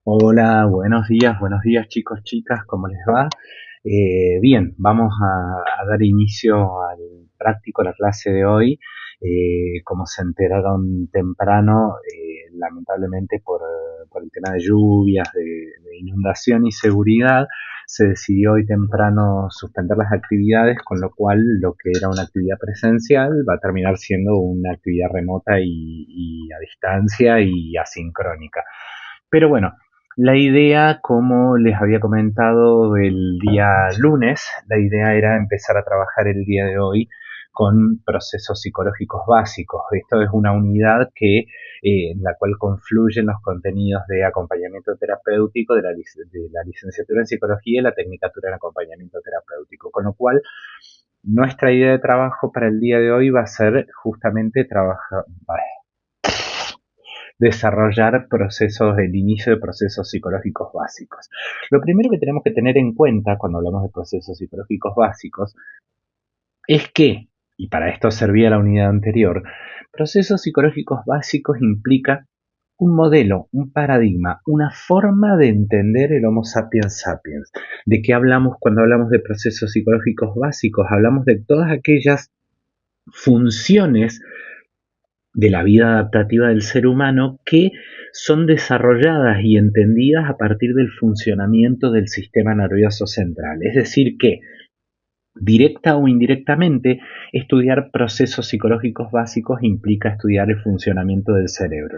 Hola, buenos días chicos, chicas, ¿cómo les va? Bien, vamos a dar inicio al práctico, la clase de hoy. Como se enteraron temprano, lamentablemente por el tema de lluvias, de inundación y seguridad, se decidió hoy temprano suspender las actividades, con lo cual lo que era una actividad presencial va a terminar siendo una actividad remota y a distancia y asincrónica. Pero bueno, la idea, como les había comentado el día lunes, la idea era empezar a trabajar el día de hoy con procesos psicológicos básicos. Esto es una unidad en la cual confluyen los contenidos de acompañamiento terapéutico de la licenciatura en psicología y la tecnicatura en acompañamiento terapéutico. Con lo cual, nuestra idea de trabajo para el día de hoy va a ser justamente desarrollar el inicio de procesos psicológicos básicos. Lo primero que tenemos que tener en cuenta cuando hablamos de procesos psicológicos básicos es que, y para esto servía la unidad anterior, procesos psicológicos básicos implica un modelo, un paradigma, una forma de entender el Homo sapiens sapiens. ¿De qué hablamos cuando hablamos de procesos psicológicos básicos? Hablamos de todas aquellas funciones de la vida adaptativa del ser humano que son desarrolladas y entendidas a partir del funcionamiento del sistema nervioso central. Es decir, que directa o indirectamente, estudiar procesos psicológicos básicos implica estudiar el funcionamiento del cerebro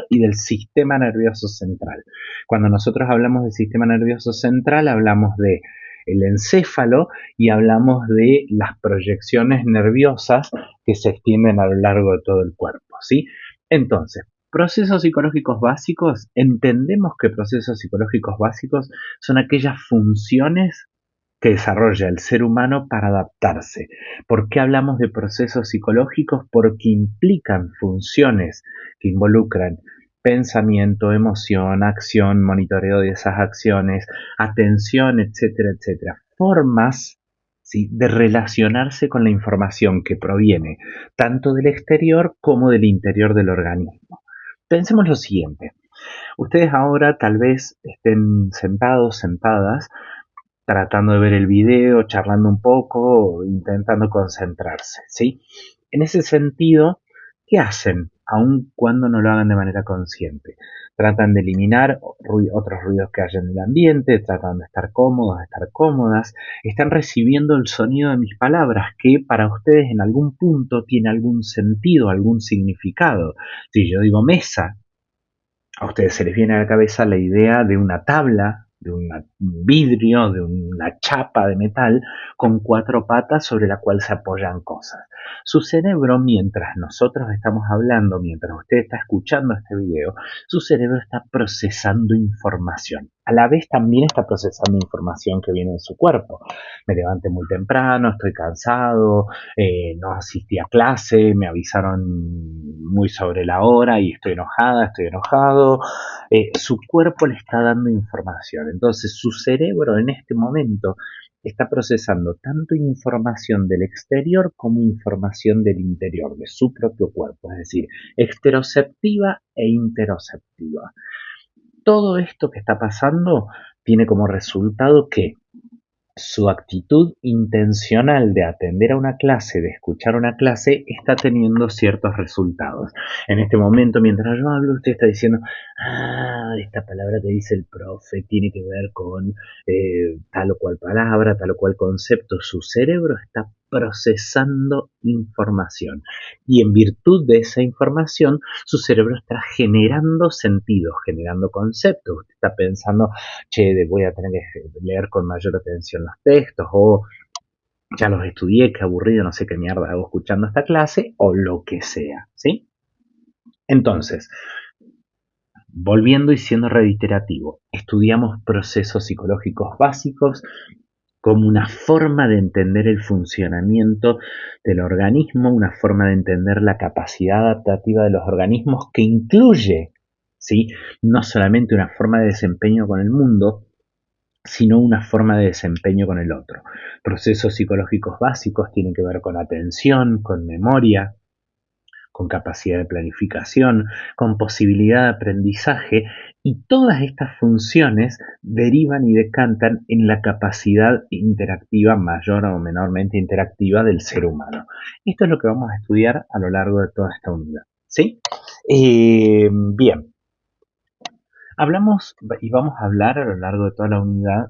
y del sistema nervioso central. Cuando nosotros hablamos del sistema nervioso central, hablamos de el encéfalo y hablamos de las proyecciones nerviosas que se extienden a lo largo de todo el cuerpo, ¿sí? Entonces, procesos psicológicos básicos, entendemos que procesos psicológicos básicos son aquellas funciones que desarrolla el ser humano para adaptarse. ¿Por qué hablamos de procesos psicológicos? Porque implican funciones que involucran pensamiento, emoción, acción, monitoreo de esas acciones, atención, etcétera, etcétera. Formas, ¿sí?, de relacionarse con la información que proviene tanto del exterior como del interior del organismo. Pensemos lo siguiente. Ustedes ahora tal vez estén sentados, sentadas, tratando de ver el video, charlando un poco, intentando concentrarse, ¿sí? En ese sentido, ¿qué hacen? Aun cuando no lo hagan de manera consciente. Tratan de eliminar otros ruidos que haya en el ambiente, tratan de estar cómodos, de estar cómodas, están recibiendo el sonido de mis palabras, que para ustedes en algún punto tiene algún sentido, algún significado. Si yo digo mesa, a ustedes se les viene a la cabeza la idea de una tabla, de un vidrio, de una chapa de metal con cuatro patas sobre la cual se apoyan cosas. Su cerebro, mientras nosotros estamos hablando, mientras usted está escuchando este video, su cerebro está procesando información. A la vez también está procesando información que viene de su cuerpo. Me levanté muy temprano, estoy cansado, no asistí a clase, me avisaron muy sobre la hora y estoy enojada, estoy enojado. Su cuerpo le está dando información. Entonces su cerebro en este momento está procesando tanto información del exterior como información del interior, de su propio cuerpo, es decir, exteroceptiva e interoceptiva. Todo esto que está pasando tiene como resultado que su actitud intencional de atender a una clase, de escuchar una clase, está teniendo ciertos resultados. En este momento, mientras yo hablo, usted está diciendo, esta palabra que dice el profe tiene que ver con tal o cual palabra, tal o cual concepto. Su cerebro está procesando información y en virtud de esa información su cerebro está generando sentidos, generando conceptos. Usted está pensando, che, voy a tener que leer con mayor atención los textos, o ya los estudié, qué aburrido, no sé qué mierda hago escuchando esta clase, o lo que sea, ¿sí? Entonces, volviendo y siendo reiterativo, estudiamos procesos psicológicos básicos como una forma de entender el funcionamiento del organismo, una forma de entender la capacidad adaptativa de los organismos que incluye, ¿sí?, no solamente una forma de desempeño con el mundo, sino una forma de desempeño con el otro. Procesos psicológicos básicos tienen que ver con atención, con memoria, con capacidad de planificación, con posibilidad de aprendizaje, y todas estas funciones derivan y decantan en la capacidad interactiva mayor o menormente interactiva del ser humano. Esto es lo que vamos a estudiar a lo largo de toda esta unidad, ¿sí? Bien, hablamos y vamos a hablar a lo largo de toda la unidad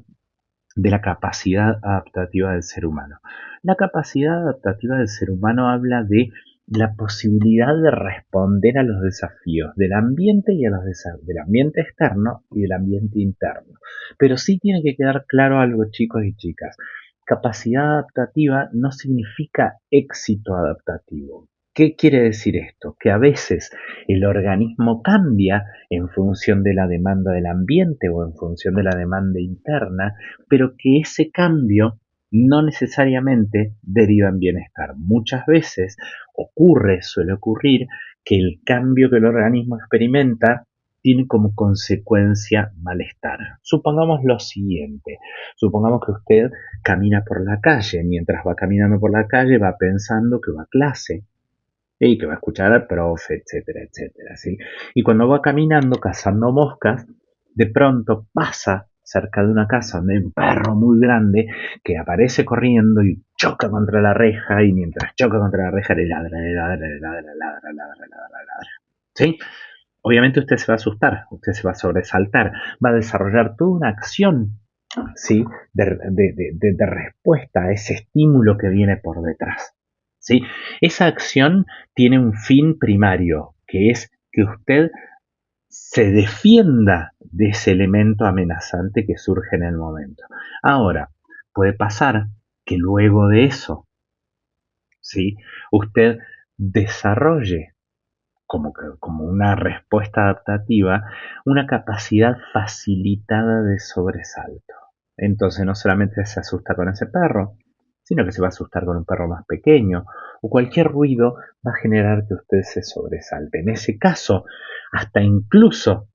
de la capacidad adaptativa del ser humano. La capacidad adaptativa del ser humano habla de la posibilidad de responder a los desafíos del ambiente y a los del ambiente externo y del ambiente interno. Pero sí tiene que quedar claro algo, chicos y chicas. Capacidad adaptativa no significa éxito adaptativo. ¿Qué quiere decir esto? Que a veces el organismo cambia en función de la demanda del ambiente o en función de la demanda interna, pero que ese cambio no necesariamente deriva en bienestar. Muchas veces suele ocurrir, que el cambio que el organismo experimenta tiene como consecuencia malestar. Supongamos lo siguiente, supongamos que usted camina por la calle, mientras va caminando por la calle va pensando que va a clase, y que va a escuchar al profe, etcétera, etcétera, ¿sí? Y cuando va caminando cazando moscas, de pronto pasa cerca de una casa donde hay un perro muy grande que aparece corriendo y choca contra la reja, y mientras choca contra la reja le ladra, le ladra, le ladra, ladra, ladra, ladra, ladra, ¿sí? Obviamente usted se va a asustar, usted se va a sobresaltar, va a desarrollar toda una acción, ¿sí? de respuesta a ese estímulo que viene por detrás, ¿sí? Esa acción tiene un fin primario, que es que usted se defienda de ese elemento amenazante que surge en el momento. Ahora, puede pasar que luego de eso, ¿sí?, usted desarrolle como una respuesta adaptativa, una capacidad facilitada de sobresalto. Entonces no solamente se asusta con ese perro, sino que se va a asustar con un perro más pequeño, o cualquier ruido va a generar que usted se sobresalte. En ese caso, hasta incluso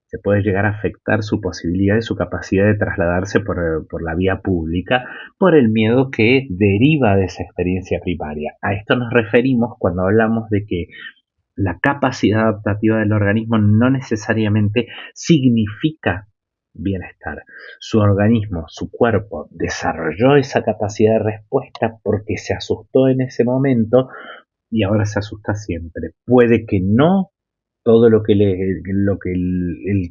se puede llegar a afectar su posibilidad y su capacidad de trasladarse por la vía pública, por el miedo que deriva de esa experiencia primaria. A esto nos referimos cuando hablamos de que la capacidad adaptativa del organismo no necesariamente significa bienestar. Su organismo, su cuerpo, desarrolló esa capacidad de respuesta porque se asustó en ese momento y ahora se asusta siempre. Puede que no todo el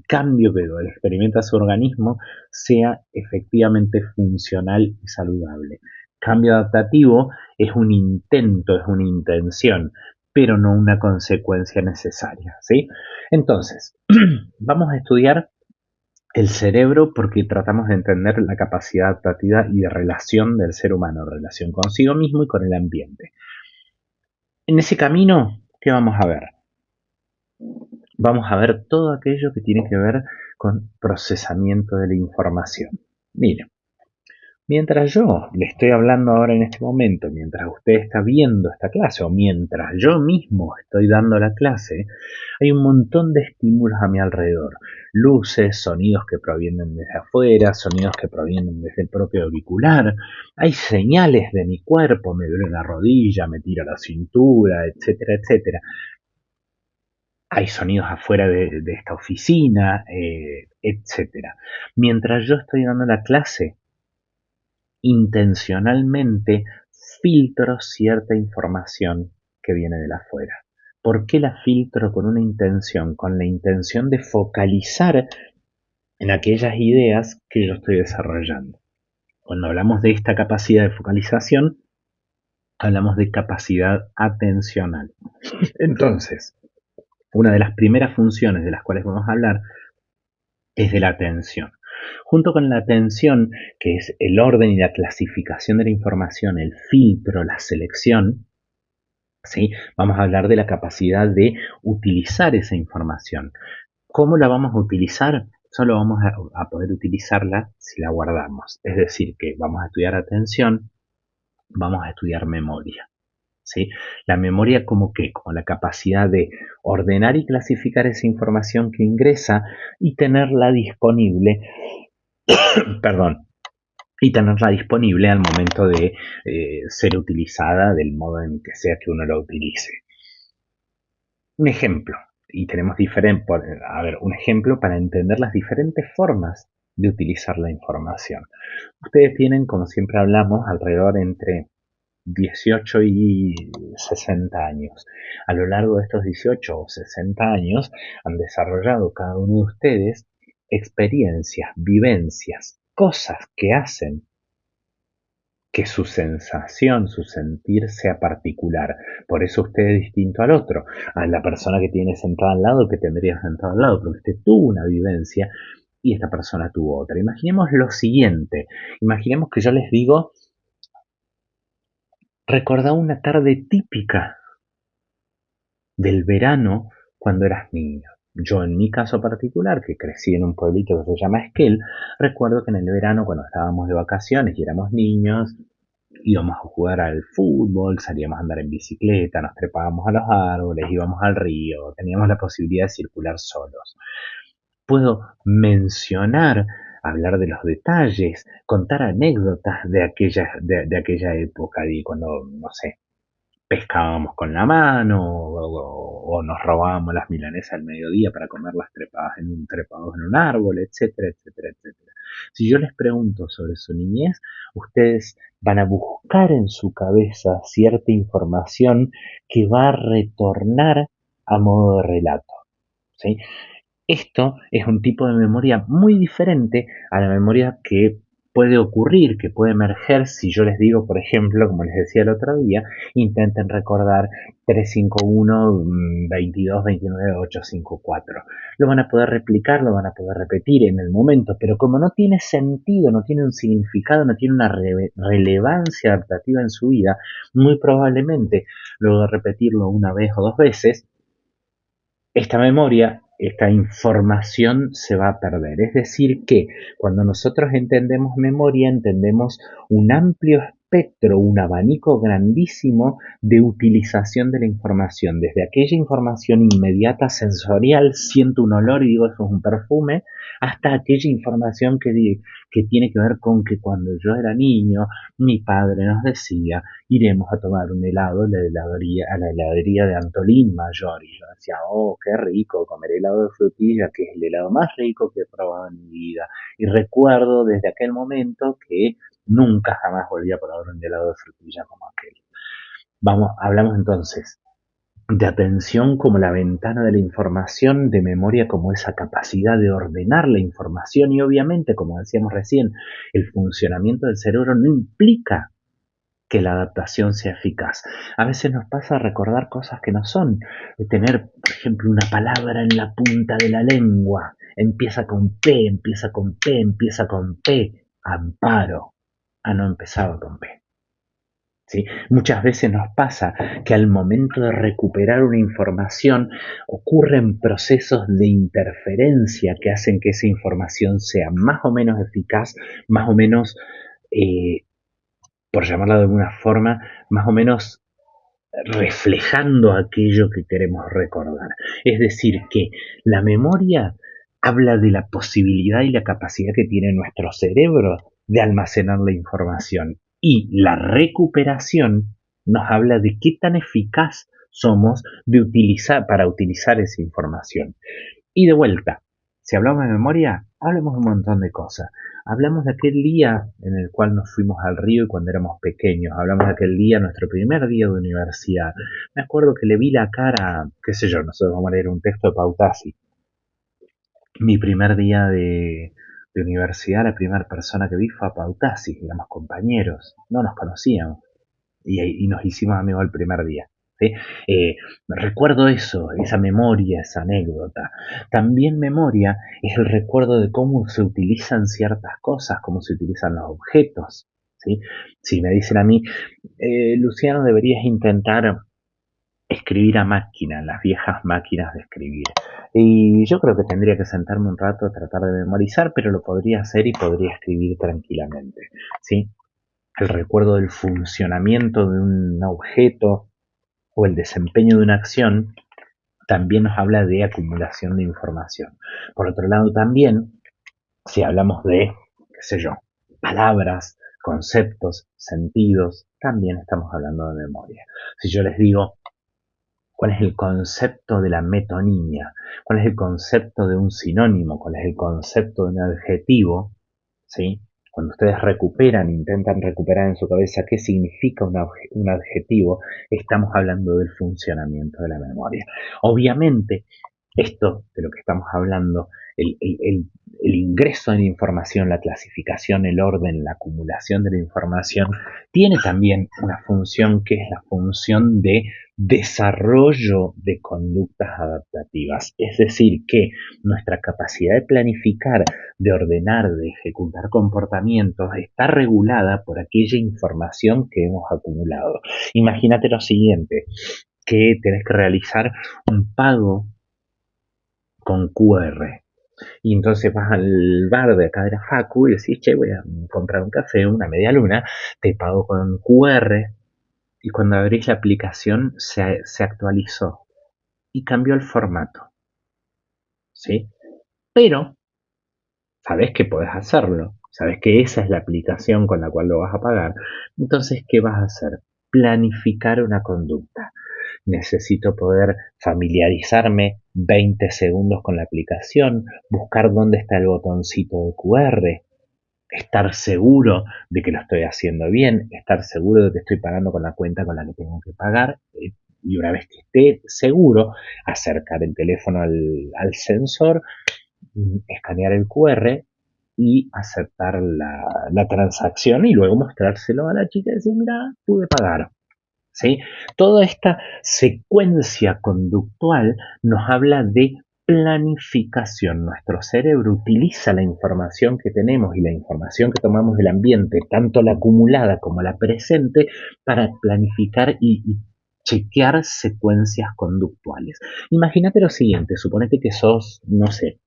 cambio que experimenta su organismo sea efectivamente funcional y saludable. Cambio adaptativo es un intento, es una intención, pero no una consecuencia necesaria, ¿sí? Entonces, vamos a estudiar el cerebro porque tratamos de entender la capacidad adaptativa y de relación del ser humano, relación consigo mismo y con el ambiente. En ese camino, ¿qué vamos a ver? Vamos a ver todo aquello que tiene que ver con procesamiento de la información. Mire, mientras yo le estoy hablando ahora en este momento, mientras usted está viendo esta clase o mientras yo mismo estoy dando la clase, hay un montón de estímulos a mi alrededor. Luces, sonidos que provienen desde afuera, sonidos que provienen desde el propio auricular. Hay señales de mi cuerpo, me duele la rodilla, me tira la cintura, etcétera, etcétera. Hay sonidos afuera de esta oficina, etcétera. Mientras yo estoy dando la clase, intencionalmente filtro cierta información que viene de afuera. ¿Por qué la filtro con una intención? Con la intención de focalizar en aquellas ideas que yo estoy desarrollando. Cuando hablamos de esta capacidad de focalización, hablamos de capacidad atencional. Entonces, una de las primeras funciones de las cuales vamos a hablar es de la atención. Junto con la atención, que es el orden y la clasificación de la información, el filtro, la selección, ¿sí?, vamos a hablar de la capacidad de utilizar esa información. ¿Cómo la vamos a utilizar? Solo vamos a poder utilizarla si la guardamos. Es decir, que vamos a estudiar atención, vamos a estudiar memoria, ¿sí? La memoria como la capacidad de ordenar y clasificar esa información que ingresa y tenerla disponible, perdón, y tenerla disponible al momento de ser utilizada del modo en que sea que uno la utilice. Un ejemplo, y tenemos un ejemplo para entender las diferentes formas de utilizar la información. Ustedes tienen, como siempre hablamos, alrededor entre 18 y 60 años. A lo largo de estos 18 o 60 años han desarrollado cada uno de ustedes experiencias, vivencias, cosas que hacen que su sensación, su sentir sea particular. Por eso usted es distinto al otro, a la persona que tiene sentada al lado, que tendría sentada al lado, porque usted tuvo una vivencia y esta persona tuvo otra. Imaginemos lo siguiente, imaginemos que yo les digo, recordá una tarde típica del verano cuando eras niño. Yo en mi caso particular, que crecí en un pueblito que se llama Esquel, recuerdo que en el verano cuando estábamos de vacaciones y éramos niños, íbamos a jugar al fútbol, salíamos a andar en bicicleta, nos trepábamos a los árboles, íbamos al río, teníamos la posibilidad de circular solos. Puedo mencionar, hablar de los detalles, contar anécdotas de aquella época, de cuando, no sé, pescábamos con la mano o nos robábamos las milanesas al mediodía para comerlas trepados en un árbol, etcétera, etcétera, etcétera. Si yo les pregunto sobre su niñez, ustedes van a buscar en su cabeza cierta información que va a retornar a modo de relato, ¿sí? Esto es un tipo de memoria muy diferente a la memoria que puede ocurrir, que puede emerger si yo les digo, por ejemplo, como les decía el otro día, intenten recordar 351 22 29 854. Lo van a poder replicar, lo van a poder repetir en el momento, pero como no tiene sentido, no tiene un significado, no tiene una relevancia adaptativa en su vida, muy probablemente luego de repetirlo una vez o dos veces, esta memoria, esta información se va a perder. Es decir, que cuando nosotros entendemos memoria, entendemos un amplio espectro, un abanico grandísimo de utilización de la información. Desde aquella información inmediata sensorial, siento un olor y digo eso es un perfume, hasta aquella información que tiene que ver con que cuando yo era niño, mi padre nos decía, iremos a tomar un helado a la heladería de Antolín Mayor. Y yo decía, oh, qué rico, comer helado de frutilla, que es el helado más rico que he probado en mi vida. Y recuerdo desde aquel momento que nunca jamás volví a probar un helado de frutilla como aquel. Hablamos entonces de atención como la ventana de la información, de memoria como esa capacidad de ordenar la información y obviamente, como decíamos recién, el funcionamiento del cerebro no implica que la adaptación sea eficaz. A veces nos pasa recordar cosas que no son. Tener, por ejemplo, una palabra en la punta de la lengua. Empieza con P, empieza con P, empieza con P. Amparo. Ah, no empezaba con P. ¿Sí? Muchas veces nos pasa que al momento de recuperar una información ocurren procesos de interferencia que hacen que esa información sea más o menos eficaz, más o menos por llamarla de alguna forma, más o menos reflejando aquello que queremos recordar. Es decir, que la memoria habla de la posibilidad y la capacidad que tiene nuestro cerebro de almacenar la información. Y la recuperación nos habla de qué tan eficaz somos para utilizar esa información. Y de vuelta, si hablamos de memoria, hablemos de un montón de cosas. Hablamos de aquel día en el cual nos fuimos al río y cuando éramos pequeños. Hablamos de aquel día, nuestro primer día de universidad. Me acuerdo que le vi la cara, qué sé yo, nosotros vamos a leer un texto de Pautasi. Mi primer día de universidad, la primera persona que vi fue a Pautasi, éramos compañeros, no nos conocíamos y nos hicimos amigos el primer día. ¿Sí? Recuerdo eso, esa memoria, esa anécdota. También memoria es el recuerdo de cómo se utilizan ciertas cosas, cómo se utilizan los objetos. ¿Sí? Si me dicen a mí, Luciano, deberías intentar escribir a máquina, las viejas máquinas de escribir. Y yo creo que tendría que sentarme un rato a tratar de memorizar, pero lo podría hacer y podría escribir tranquilamente. ¿Sí? El recuerdo del funcionamiento de un objeto o el desempeño de una acción también nos habla de acumulación de información. Por otro lado, también, si hablamos de, qué sé yo, palabras, conceptos, sentidos, también estamos hablando de memoria. Si yo les digo, cuál es el concepto de la metonimia, cuál es el concepto de un sinónimo, cuál es el concepto de un adjetivo, ¿sí? Cuando ustedes recuperan, intentan recuperar en su cabeza qué significa un adjetivo, estamos hablando del funcionamiento de la memoria. Obviamente, esto de lo que estamos hablando, el ingreso de la información, la clasificación, el orden, la acumulación de la información, tiene también una función que es la función de desarrollo de conductas adaptativas. Es decir, que nuestra capacidad de planificar, de ordenar, de ejecutar comportamientos está regulada por aquella información que hemos acumulado. Imagínate lo siguiente, que tenés que realizar un pago con QR. Y entonces vas al bar de acá de la Facu y decís, che, voy a comprar un café, una media luna, te pago con QR. Y cuando abrís la aplicación se actualizó y cambió el formato, ¿sí? Pero sabes que podés hacerlo, sabes que esa es la aplicación con la cual lo vas a pagar. Entonces, ¿qué vas a hacer? Planificar una conducta. Necesito poder familiarizarme 20 segundos con la aplicación, buscar dónde está el botoncito de QR, estar seguro de que lo estoy haciendo bien, estar seguro de que estoy pagando con la cuenta con la que tengo que pagar. Y una vez que esté seguro, acercar el teléfono al sensor, escanear el QR y aceptar la transacción y luego mostrárselo a la chica y decir, mira, pude pagar. ¿Sí? Toda esta secuencia conductual nos habla de planificación. Nuestro cerebro utiliza la información que tenemos y la información que tomamos del ambiente, tanto la acumulada como la presente, para planificar y chequear secuencias conductuales. Imagínate lo siguiente, suponete que sos, no sé,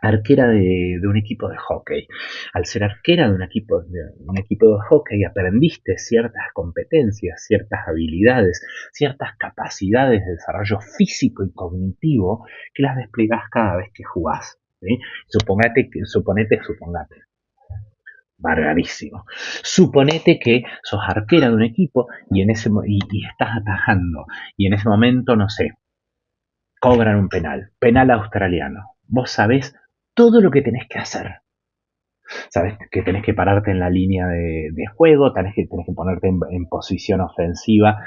arquera de un equipo de hockey. Al ser arquera de un equipo de hockey aprendiste ciertas competencias, ciertas habilidades, ciertas capacidades de desarrollo físico y cognitivo que las desplegás cada vez que jugás. ¿Sí? Suponete, barbarísimo. Suponete que sos arquera de un equipo y estás atajando y en ese momento, no sé, cobran un penal australiano. Vos sabés todo lo que tenés que hacer. Sabes que tenés que pararte en la línea de juego, tenés que ponerte en posición ofensiva.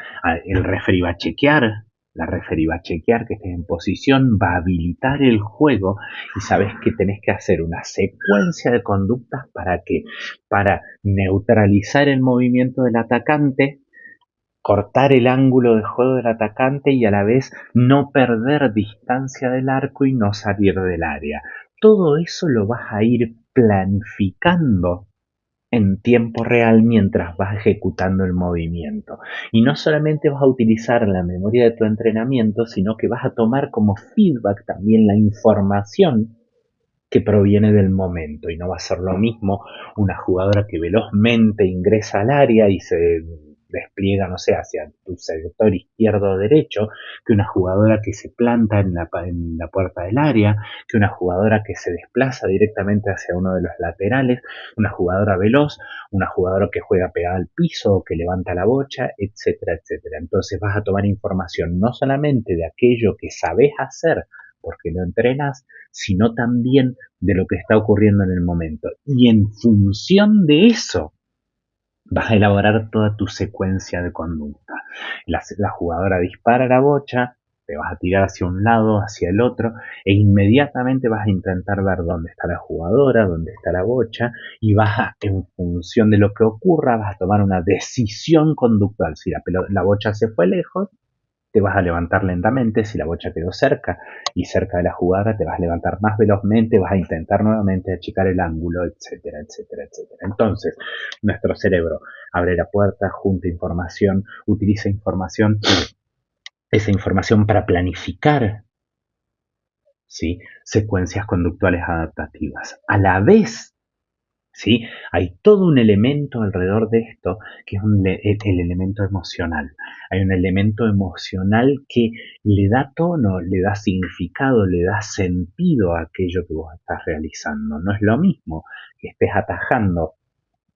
El referee va a chequear, la referee va a chequear que estés en posición, va a habilitar el juego y sabes que tenés que hacer una secuencia de conductas para neutralizar el movimiento del atacante, cortar el ángulo de juego del atacante y a la vez no perder distancia del arco y no salir del área. Todo eso lo vas a ir planificando en tiempo real mientras vas ejecutando el movimiento. Y no solamente vas a utilizar la memoria de tu entrenamiento, sino que vas a tomar como feedback también la información que proviene del momento. Y no va a ser lo mismo una jugadora que velozmente ingresa al área y se despliega, no sé, hacia tu sector izquierdo o derecho, que una jugadora que se planta en la puerta del área, que una jugadora que se desplaza directamente hacia uno de los laterales, una jugadora veloz, una jugadora que juega pegada al piso o que levanta la bocha, etcétera, etcétera. Entonces vas a tomar información no solamente de aquello que sabes hacer, porque lo entrenas, sino también de lo que está ocurriendo en el momento. Y en función de eso, vas a elaborar toda tu secuencia de conducta. La jugadora dispara la bocha, te vas a tirar hacia un lado, hacia el otro, e inmediatamente vas a intentar ver dónde está la jugadora, dónde está la bocha, y en función de lo que ocurra, vas a tomar una decisión conductual. Si la bocha se fue lejos, te vas a levantar lentamente. Si la bocha quedó cerca y cerca de la jugada, te vas a levantar más velozmente, vas a intentar nuevamente achicar el ángulo, etcétera, etcétera, etcétera. Entonces, nuestro cerebro abre la puerta, junta información, utiliza información, esa información para planificar, ¿sí?, secuencias conductuales adaptativas. A la vez, ¿sí?, hay todo un elemento alrededor de esto que es el elemento emocional. Hay un elemento emocional que le da tono, le da significado, le da sentido a aquello que vos estás realizando. No es lo mismo que estés atajando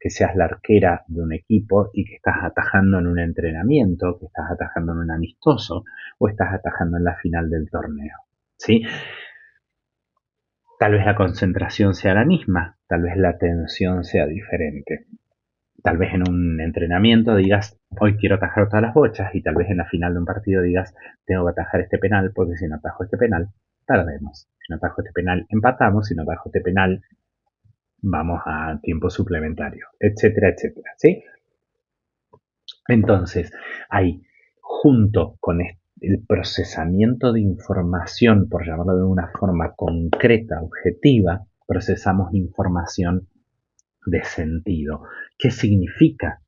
que seas la arquera de un equipo y que estás atajando en un entrenamiento, que estás atajando en un amistoso o estás atajando en la final del torneo, ¿sí? Tal vez la concentración sea la misma, tal vez la atención sea diferente. Tal vez en un entrenamiento digas, hoy quiero atajar todas las bochas, y tal vez en la final de un partido digas, tengo que atajar este penal, porque si no atajo este penal, perdemos. Si no atajo este penal, empatamos. Si no atajo este penal, vamos a tiempo suplementario, etcétera, etcétera, ¿sí? Entonces, hay, junto con el procesamiento de información, por llamarlo de una forma concreta, objetiva, procesamos información de sentido. ¿Qué significa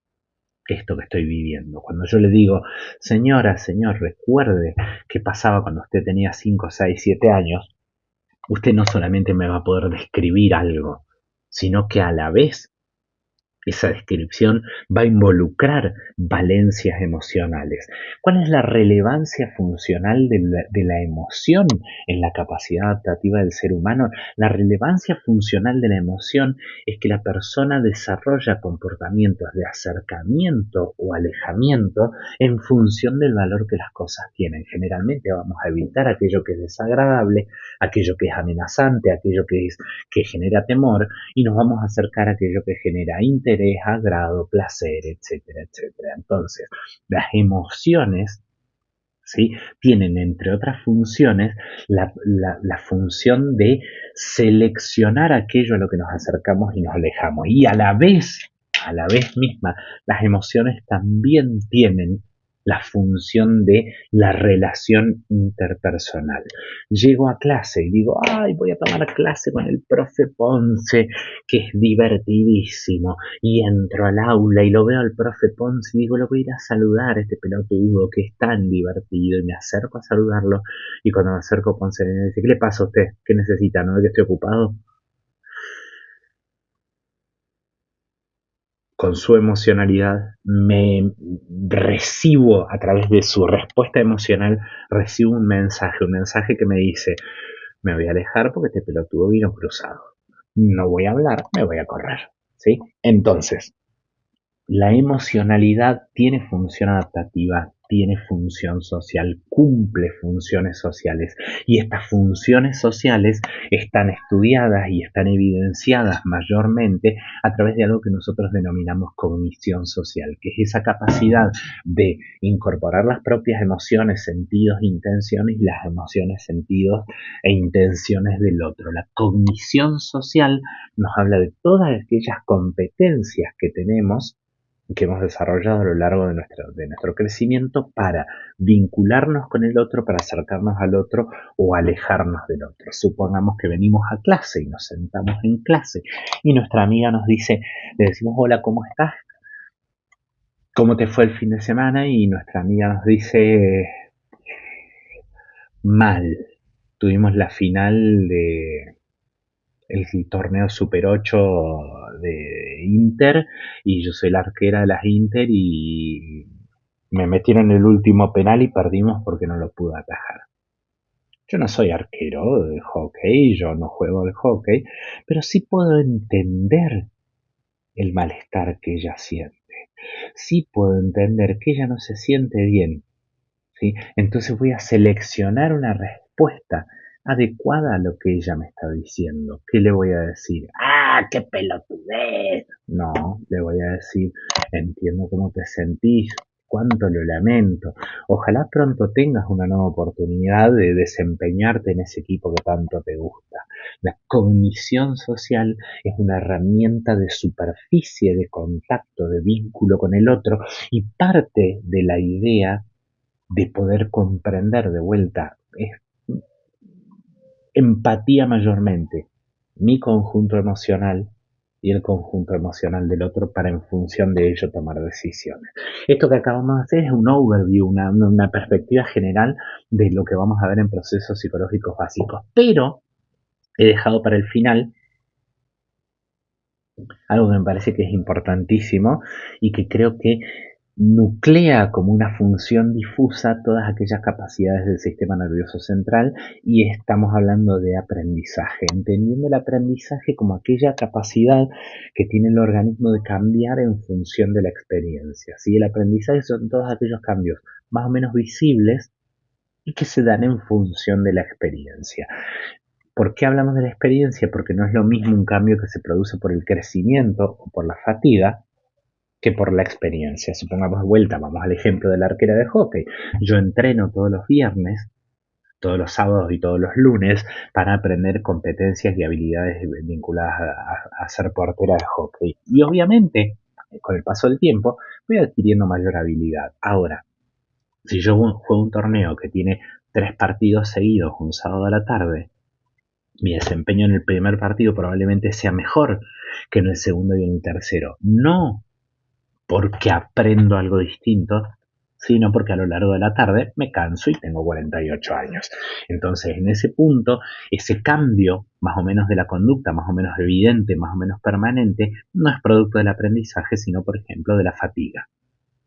esto que estoy viviendo? Cuando yo le digo, señora, señor, recuerde qué pasaba cuando usted tenía 5, 6, 7 años, usted no solamente me va a poder describir algo, sino que a la vez esa descripción va a involucrar valencias emocionales. ¿Cuál es la relevancia funcional de la emoción en la capacidad adaptativa del ser humano? La relevancia funcional de la emoción es que la persona desarrolla comportamientos de acercamiento o alejamiento en función del valor que las cosas tienen. Generalmente vamos a evitar aquello que es desagradable, aquello que es amenazante, aquello que genera temor, y nos vamos a acercar a aquello que genera interés, agrado, placer, etcétera, etcétera. Entonces, las emociones, ¿sí?, tienen, entre otras funciones, la función de seleccionar aquello a lo que nos acercamos y nos alejamos. Y a la vez misma, las emociones también tienen la función de la relación interpersonal. Llego a clase y digo, ay, voy a tomar clase con el profe Ponce, que es divertidísimo. Y entro al aula y lo veo al profe Ponce y digo, lo voy a ir a saludar a este pelotudo que es tan divertido. Y me acerco a saludarlo. Y cuando me acerco a Ponce me dice, ¿qué le pasa a usted? ¿Qué necesita? ¿No ve que estoy ocupado? Con su emocionalidad, me recibo a través de su respuesta emocional, recibo un mensaje que me dice, me voy a alejar porque este pelotudo vino cruzado. No voy a hablar, me voy a correr, ¿sí? Entonces, la emocionalidad tiene función adaptativa, tiene función social, cumple funciones sociales, y estas funciones sociales están estudiadas y están evidenciadas mayormente a través de algo que nosotros denominamos cognición social, que es esa capacidad de incorporar las propias emociones, sentidos, intenciones, y las emociones, sentidos e intenciones del otro. La cognición social nos habla de todas aquellas competencias que hemos desarrollado a lo largo de nuestro crecimiento para vincularnos con el otro, para acercarnos al otro o alejarnos del otro. Supongamos que venimos a clase y nos sentamos en clase y nuestra amiga nos dice, le decimos, hola, ¿cómo estás? ¿Cómo te fue el fin de semana? Y nuestra amiga nos dice, mal. Tuvimos la final de el torneo Super 8 de Inter, y yo soy la arquera de las Inter, y me metieron en el último penal y perdimos porque no lo pude atajar. Yo no soy arquero de hockey, yo no juego de hockey, pero sí puedo entender el malestar que ella siente. Sí puedo entender que ella no se siente bien, ¿sí? Entonces voy a seleccionar una respuesta adecuada a lo que ella me está diciendo. ¿Qué le voy a decir? ¡Ah, qué pelotudez! No, le voy a decir, entiendo cómo te sentís, cuánto lo lamento. Ojalá pronto tengas una nueva oportunidad de desempeñarte en ese equipo que tanto te gusta. La cognición social es una herramienta de superficie, de contacto, de vínculo con el otro, y parte de la idea de poder comprender de vuelta es empatía mayormente, mi conjunto emocional y el conjunto emocional del otro, para en función de ello tomar decisiones. Esto que acabamos de hacer es un overview, una perspectiva general de lo que vamos a ver en procesos psicológicos básicos, pero he dejado para el final algo que me parece que es importantísimo y que creo que nuclea como una función difusa todas aquellas capacidades del sistema nervioso central y estamos hablando de aprendizaje, entendiendo el aprendizaje como aquella capacidad que tiene el organismo de cambiar en función de la experiencia. ¿Sí? El aprendizaje son todos aquellos cambios más o menos visibles y que se dan en función de la experiencia. ¿Por qué hablamos de la experiencia? Porque no es lo mismo un cambio que se produce por el crecimiento o por la fatiga que por la experiencia. Supongamos de vuelta, vamos al ejemplo de la arquera de hockey. Yo entreno todos los viernes, todos los sábados y todos los lunes para aprender competencias y habilidades vinculadas a ser portera de hockey. Y obviamente, con el paso del tiempo, voy adquiriendo mayor habilidad. Ahora, si yo juego un torneo que tiene 3 partidos seguidos un sábado a la tarde, mi desempeño en el primer partido probablemente sea mejor que en el segundo y en el tercero. No porque aprendo algo distinto, sino porque a lo largo de la tarde me canso y tengo 48 años. Entonces, en ese punto, ese cambio más o menos de la conducta, más o menos evidente, más o menos permanente, no es producto del aprendizaje, sino, por ejemplo, de la fatiga.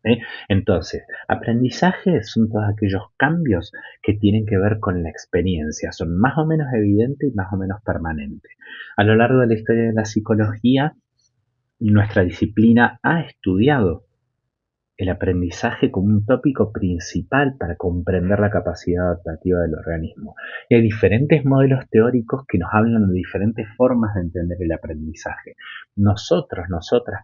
¿Sí? Entonces, aprendizaje son todos aquellos cambios que tienen que ver con la experiencia, son más o menos evidentes y más o menos permanentes. A lo largo de la historia de la psicología, nuestra disciplina ha estudiado el aprendizaje como un tópico principal para comprender la capacidad adaptativa del organismo. Y hay diferentes modelos teóricos que nos hablan de diferentes formas de entender el aprendizaje. Nosotras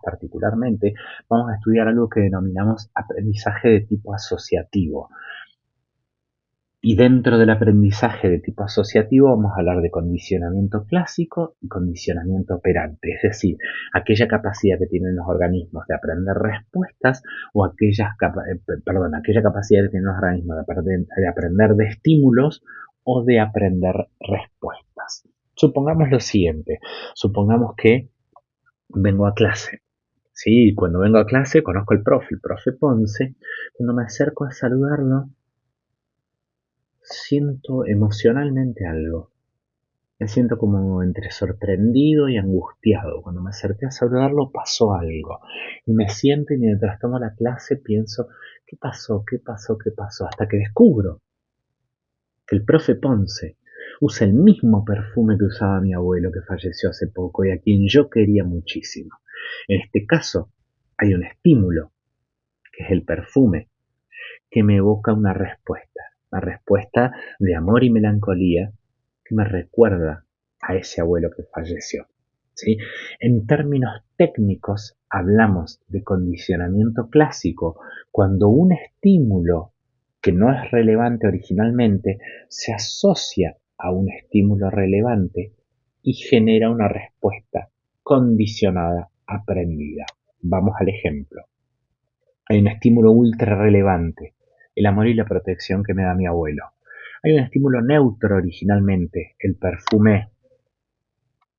particularmente, vamos a estudiar algo que denominamos aprendizaje de tipo asociativo. Y dentro del aprendizaje de tipo asociativo vamos a hablar de condicionamiento clásico y condicionamiento operante, es decir, aquella capacidad que tienen los organismos de aprender respuestas o aquella capacidad que tienen los organismos de aprender de estímulos o de aprender respuestas. Supongamos lo siguiente, supongamos que vengo a clase. Sí, cuando vengo a clase conozco al profe, el profe Ponce. Cuando me acerco a saludarlo, siento emocionalmente algo. Me siento como entre sorprendido y angustiado. Cuando me acerqué a saludarlo pasó algo. Y me siento y mientras tomo la clase pienso, ¿qué pasó? ¿Qué pasó? ¿Qué pasó? Hasta que descubro que el profe Ponce usa el mismo perfume que usaba mi abuelo que falleció hace poco y a quien yo quería muchísimo. En este caso hay un estímulo, que es el perfume, que me evoca una respuesta de amor y melancolía que me recuerda a ese abuelo que falleció. ¿Sí? En términos técnicos, hablamos de condicionamiento clásico cuando un estímulo que no es relevante originalmente se asocia a un estímulo relevante y genera una respuesta condicionada aprendida. Vamos al ejemplo. Hay un estímulo ultra relevante, el amor y la protección que me da mi abuelo. Hay un estímulo neutro originalmente, el perfume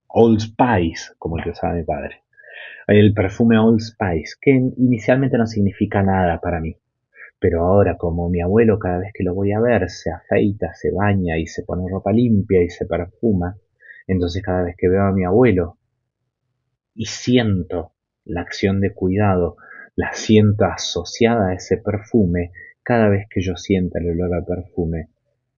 Old Spice, como el que usaba mi padre. Hay el perfume Old Spice, que inicialmente no significa nada para mí. Pero ahora, como mi abuelo cada vez que lo voy a ver se afeita, se baña y se pone ropa limpia y se perfuma, entonces cada vez que veo a mi abuelo y siento la acción de cuidado, la siento asociada a ese perfume, cada vez que yo sienta el olor al perfume,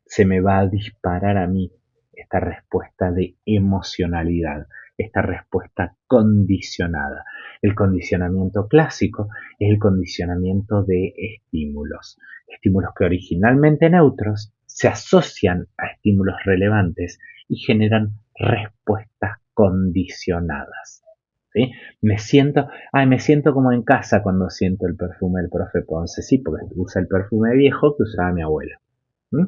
se me va a disparar a mí esta respuesta de emocionalidad, esta respuesta condicionada. El condicionamiento clásico es el condicionamiento de estímulos, estímulos que originalmente neutros se asocian a estímulos relevantes y generan respuestas condicionadas. ¿Sí? Me siento como en casa cuando siento el perfume del profe Ponce, sí, porque usa el perfume viejo que usaba mi abuelo. ¿Mm?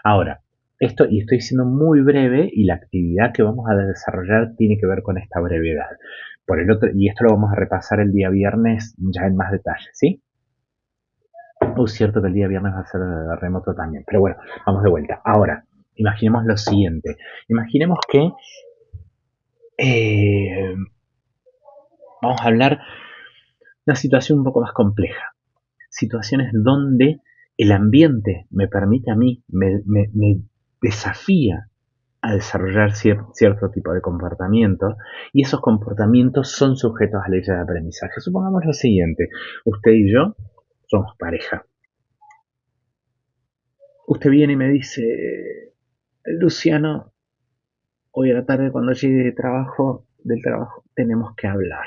Ahora, y estoy siendo muy breve y la actividad que vamos a desarrollar tiene que ver con esta brevedad. Y esto lo vamos a repasar el día viernes ya en más detalle, ¿sí? Es cierto que el día viernes va a ser remoto también, pero bueno, vamos de vuelta. Ahora, imaginemos lo siguiente. Imaginemos que eh, vamos a hablar de una situación un poco más compleja. Situaciones donde el ambiente me permite a mí, me desafía a desarrollar cierto tipo de comportamientos y esos comportamientos son sujetos a leyes de aprendizaje. Supongamos lo siguiente, usted y yo somos pareja. Usted viene y me dice, Luciano, hoy a la tarde cuando llegue del trabajo, tenemos que hablar.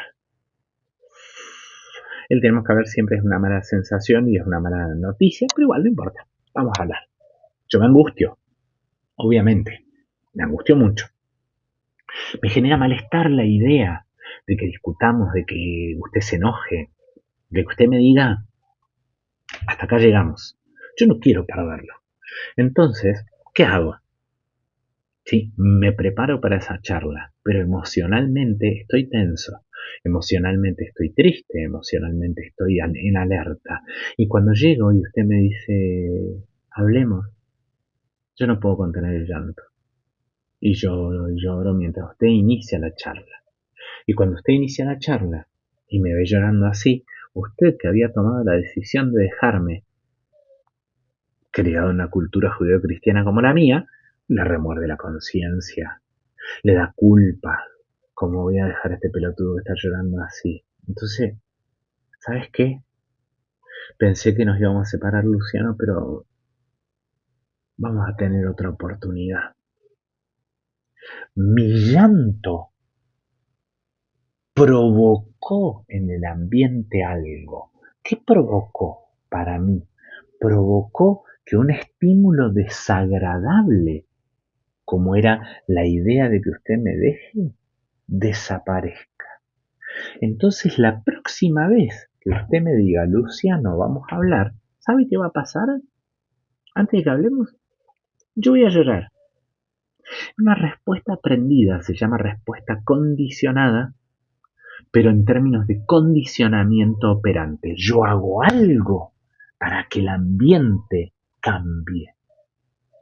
El tenemos que hablar siempre es una mala sensación y es una mala noticia, pero igual no importa, vamos a hablar. Yo me angustio, obviamente, me angustio mucho. Me genera malestar la idea de que discutamos, de que usted se enoje, de que usted me diga, hasta acá llegamos. Yo no quiero perderlo. Entonces, ¿qué hago? Sí, me preparo para esa charla, pero emocionalmente estoy tenso, emocionalmente estoy triste, emocionalmente estoy en alerta. Y cuando llego y usted me dice, hablemos, yo no puedo contener el llanto. Y yo lloro mientras usted inicia la charla. Y cuando usted inicia la charla y me ve llorando así, usted que había tomado la decisión de dejarme, criado en una cultura judeocristiana como la mía, le remuerde la conciencia, le da culpa. ¿Cómo voy a dejar a este pelotudo que está llorando así? Entonces, ¿sabes qué? Pensé que nos íbamos a separar, Luciano, pero vamos a tener otra oportunidad. Mi llanto provocó en el ambiente algo. ¿Qué provocó para mí? Provocó que un estímulo desagradable, como era la idea de que usted me deje, desaparezca. Entonces la próxima vez que usted me diga, Luciano, vamos a hablar, ¿sabe qué va a pasar? Antes de que hablemos, yo voy a llorar. Una respuesta aprendida se llama respuesta condicionada, pero en términos de condicionamiento operante. Yo hago algo para que el ambiente cambie.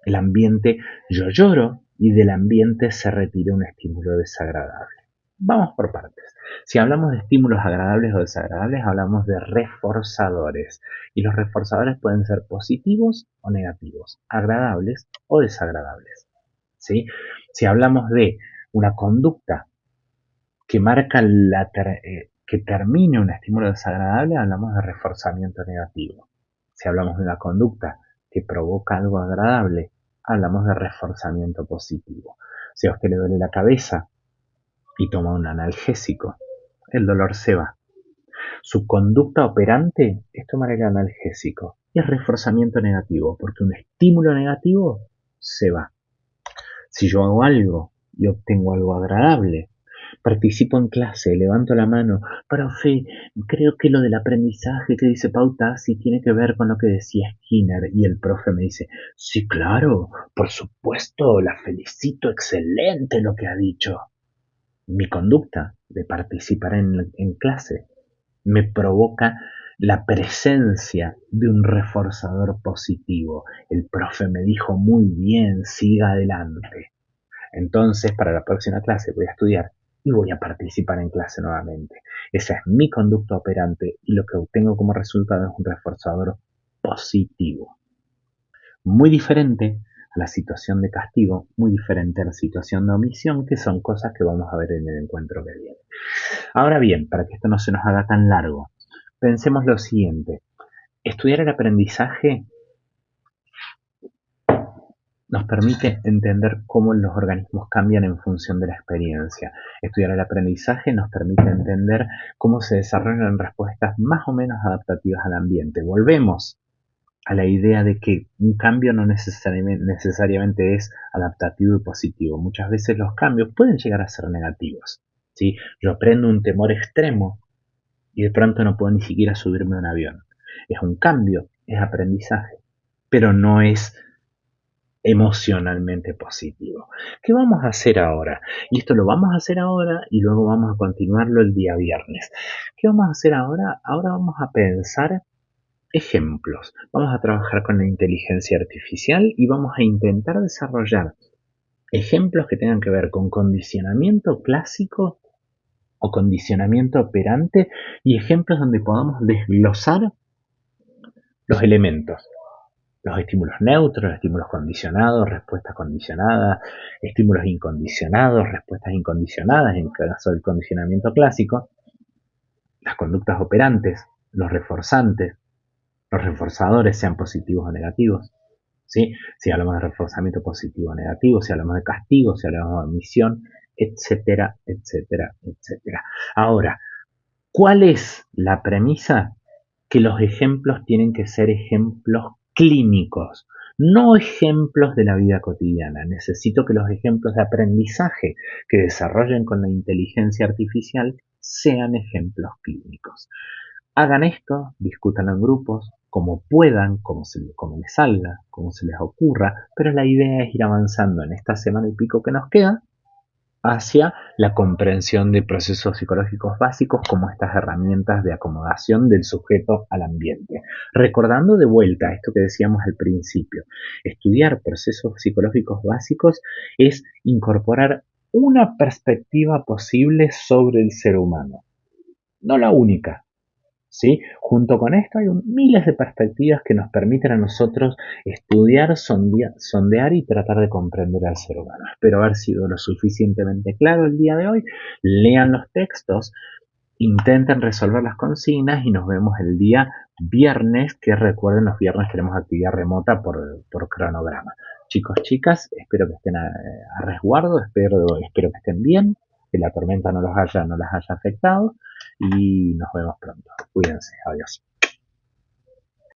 El ambiente, yo lloro y del ambiente se retira un estímulo desagradable. Vamos por partes. Si hablamos de estímulos agradables o desagradables, hablamos de reforzadores. Y los reforzadores pueden ser positivos o negativos, agradables o desagradables. ¿Sí? Si hablamos de una conducta que marca que termine un estímulo desagradable, hablamos de reforzamiento negativo. Si hablamos de una conducta que provoca algo agradable, hablamos de reforzamiento positivo. Si a usted le duele la cabeza y toma un analgésico, el dolor se va. Su conducta operante es tomar el analgésico y es reforzamiento negativo, porque un estímulo negativo se va. Si yo hago algo y obtengo algo agradable, participo en clase, levanto la mano, profe, creo que lo del aprendizaje que dice Pauta sí tiene que ver con lo que decía Skinner. Y el profe me dice, sí, claro, por supuesto, la felicito, excelente lo que ha dicho. Mi conducta de participar en clase me provoca la presencia de un reforzador positivo. El profe me dijo muy bien, siga adelante. Entonces, para la próxima clase voy a estudiar y voy a participar en clase nuevamente. Esa es mi conducta operante y lo que obtengo como resultado es un reforzador positivo. Muy diferente a la situación de castigo, muy diferente a la situación de omisión, que son cosas que vamos a ver en el encuentro que viene. Ahora bien, para que esto no se nos haga tan largo, pensemos lo siguiente. Estudiar el aprendizaje nos permite entender cómo los organismos cambian en función de la experiencia. Estudiar el aprendizaje nos permite entender cómo se desarrollan respuestas más o menos adaptativas al ambiente. Volvemos a la idea de que un cambio no necesariamente es adaptativo y positivo. Muchas veces los cambios pueden llegar a ser negativos. ¿Sí? Yo aprendo un temor extremo y de pronto no puedo ni siquiera subirme a un avión. Es un cambio, es aprendizaje, pero no es emocionalmente positivo. ¿Qué vamos a hacer ahora? Y esto lo vamos a hacer ahora y luego vamos a continuarlo el día viernes. ¿Qué vamos a hacer ahora? Ahora vamos a pensar ejemplos. Vamos a trabajar con la inteligencia artificial y vamos a intentar desarrollar ejemplos que tengan que ver con condicionamiento clásico o condicionamiento operante y ejemplos donde podamos desglosar los elementos. los estímulos neutros, estímulos condicionados, respuestas condicionadas, estímulos incondicionados, respuestas incondicionadas en caso del condicionamiento clásico, las conductas operantes, los reforzantes, los reforzadores, sean positivos o negativos, ¿sí? Si hablamos de reforzamiento positivo o negativo, si hablamos de castigo, si hablamos de omisión, etcétera, etcétera, etcétera. Ahora, ¿cuál es la premisa? Que los ejemplos tienen que ser ejemplos clínicos, no ejemplos de la vida cotidiana. Necesito que los ejemplos de aprendizaje que desarrollen con la inteligencia artificial sean ejemplos clínicos. Hagan esto, discutan en grupos, como puedan, como les salga, como se les ocurra, pero la idea es ir avanzando en esta semana y pico que nos queda hacia la comprensión de procesos psicológicos básicos como estas herramientas de acomodación del sujeto al ambiente. Recordando de vuelta esto que decíamos al principio, estudiar procesos psicológicos básicos es incorporar una perspectiva posible sobre el ser humano, no la única. ¿Sí? Junto con esto hay miles de perspectivas que nos permiten a nosotros estudiar, sondear y tratar de comprender al ser humano. Espero haber sido lo suficientemente claro el día de hoy. Lean los textos, intenten resolver las consignas y nos vemos el día viernes, que recuerden, los viernes tenemos actividad remota por cronograma. Chicos, chicas, espero que estén a resguardo, espero que estén bien, que la tormenta no las haya afectado y nos vemos pronto. Cuídense, adiós.